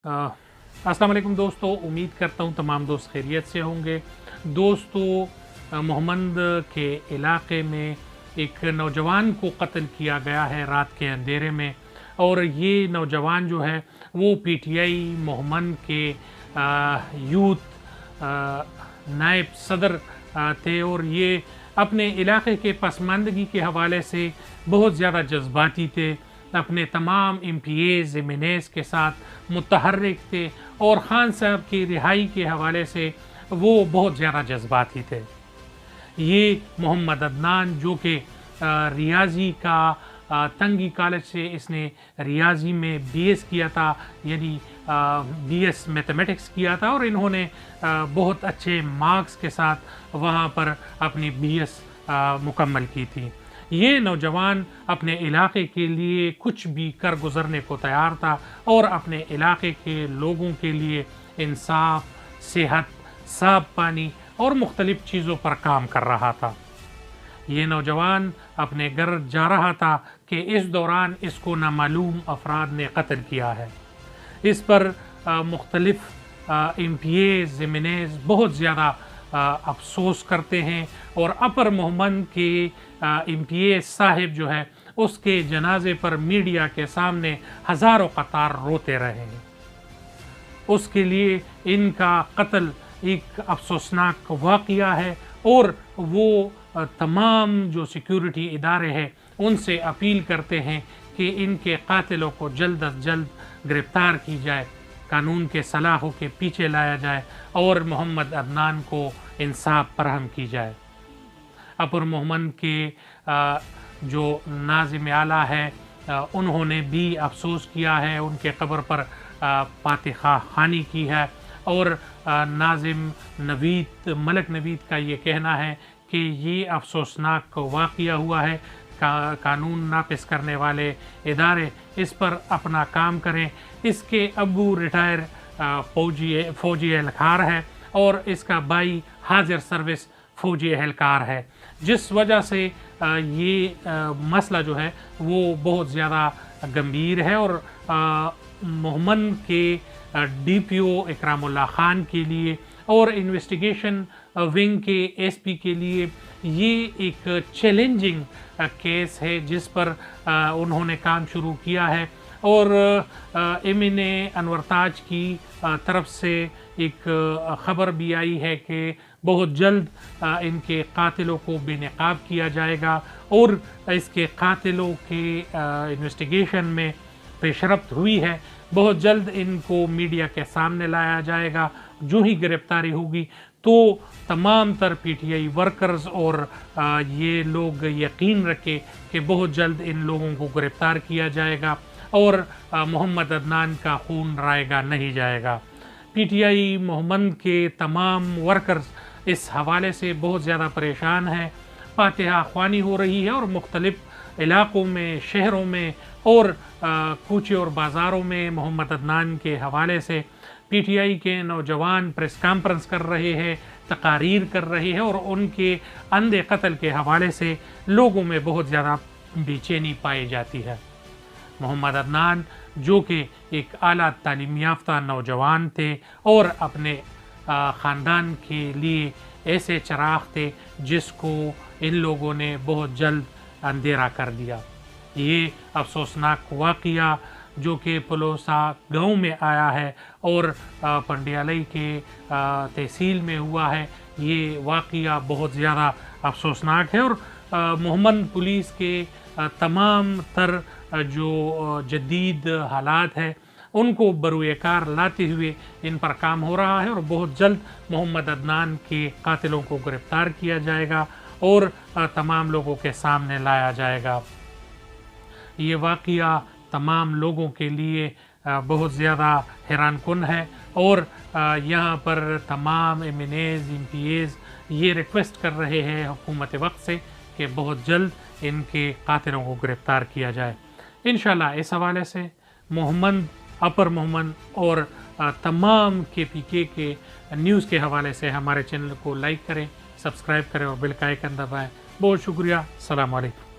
अस्सलाम वालेकुम दोस्तों, उम्मीद करता हूँ तमाम दोस्त खैरियत से होंगे। दोस्तों, मोहम्मद के इलाके में एक नौजवान को कत्ल किया गया है रात के अंधेरे में, और ये नौजवान जो है वो पीटीआई मोहम्मद के यूथ नायब सदर थे, और ये अपने इलाके के पसमानदगी के हवाले से बहुत ज़्यादा जज्बाती थे। अपने तमाम MPAs MNAs के साथ मुतहर्रिक थे, और ख़ान साहब की रिहाई के हवाले से वो बहुत ज़्यादा जज्बाती थे। ये मोहम्मद अदनान जो कि रियाजी का तंगी कॉलेज से इसने रियाजी में BS किया था, यानी BS मैथमेटिक्स किया था, और इन्होंने बहुत अच्छे मार्क्स के साथ वहाँ पर अपनी BS मुकम्मल की थी। ये नौजवान अपने इलाके के लिए कुछ भी कर गुज़रने को तैयार था, और अपने इलाके के लोगों के लिए इंसाफ, सेहत, साफ पानी और मुख्तलिफ़ चीज़ों पर काम कर रहा था। ये नौजवान अपने घर जा रहा था कि इस दौरान इसको नामालूम अफराद ने कत्ल किया है। इस पर मुख्तलिफ़ MPAs MNAs बहुत ज़्यादा अफसोस करते हैं, और अपर मोहम्मद के MPA साहिब जो है उसके जनाजे पर मीडिया के सामने हज़ारों कतार रोते रहे हैं। उसके लिए इनका कत्ल एक अफसोसनाक वाक़या है, और वो तमाम जो सिक्योरिटी इदारे हैं उनसे अपील करते हैं कि इनके कातिलों को जल्द अज जल्द गिरफ़्तार की जाए, कानून के सलाखों के पीछे लाया जाए, और मोहम्मद अदनान को इंसाफ फराहम की जाए। अपर मोहम्मद के जो नाज़िम आला है उन्होंने भी अफसोस किया है, उनके कब्र पर फातिहा खानी की है, और नाज़िम नवीद मलक नवीद का ये कहना है कि ये अफसोसनाक वाक़या हुआ है। कानून नाफिज करने वाले इदारे इस पर अपना काम करें। इसके अबू रिटायर फ़ौजी एहलकार है, और इसका भाई हाजिर सर्विस फ़ौजी एहलकार है, जिस वजह से ये मसला जो है वो बहुत ज़्यादा गंभीर है। और मोहम्मद के DPO इकरामुल्लाह ख़ान के लिए और इन्वेस्टिगेशन विंग के SP के लिए ये एक चैलेंजिंग केस है जिस पर उन्होंने काम शुरू किया है। और MNA अनवर ताज की तरफ से एक ख़बर भी आई है कि बहुत जल्द इनके कातिलों को बेनकाब किया जाएगा, और इसके कातिलों के इन्वेस्टिगेशन में पेशरफ्त हुई है। बहुत जल्द इनको मीडिया के सामने लाया जाएगा। जो ही गिरफ्तारी होगी तो तमाम तर PTI वर्कर्स और ये लोग यकीन रखें कि बहुत जल्द इन लोगों को गिरफ्तार किया जाएगा, और मोहम्मद अदनान का खून रायगा नहीं जाएगा। PTI मोहम्मद के तमाम वर्कर्स इस हवाले से बहुत ज़्यादा परेशान हैं। फातिहा ख्वानी हो रही है, और मुख्तलिफ़ इलाक़ों में, शहरों में और कूचे और बाज़ारों में मोहम्मद अदनान के हवाले से PTI के नौजवान प्रेस कॉन्फ्रेंस कर रहे हैं, तकारीर कर रहे हैं, और उनके अंधे कत्ल के हवाले से लोगों में बहुत ज़्यादा बेचैनी पाई जाती है। मोहम्मद अदनान जो कि एक आला तालीम याफ्ता नौजवान थे, और अपने ख़ानदान के लिए ऐसे चराग़ थे जिसको इन लोगों ने बहुत जल्द अंधेरा कर दिया। ये अफसोसनाक वाक़या जो कि पलोसा गांव में आया है और पंडियालई के तहसील में हुआ है, ये वाक़या बहुत ज़्यादा अफसोसनाक है। और मोहम्मद पुलिस के तमाम तर जो जदीद हालात है उनको बरूएकार लाते हुए इन पर काम हो रहा है, और बहुत जल्द मोहम्मद अदनान के कातिलों को गिरफ़्तार किया जाएगा और तमाम लोगों के सामने लाया जाएगा। ये वाक़या तमाम लोगों के लिए बहुत ज़्यादा हैरान कुन है, और यहाँ पर तमाम MNAs MPAs ये रिक्वेस्ट कर रहे हैं हुकूमत वक्त से कि बहुत जल्द इनके कातिलों को गिरफ़्तार किया जाए। इंशाल्लाह इस हवाले से मोहम्मद, अपर मोहम्मद और तमाम KPK के न्यूज़ के हवाले से हमारे चैनल को लाइक करें, सब्सक्राइब करें और बेल का आइकन दबाएं। बहुत शुक्रिया। अस्सलाम वालेकुम।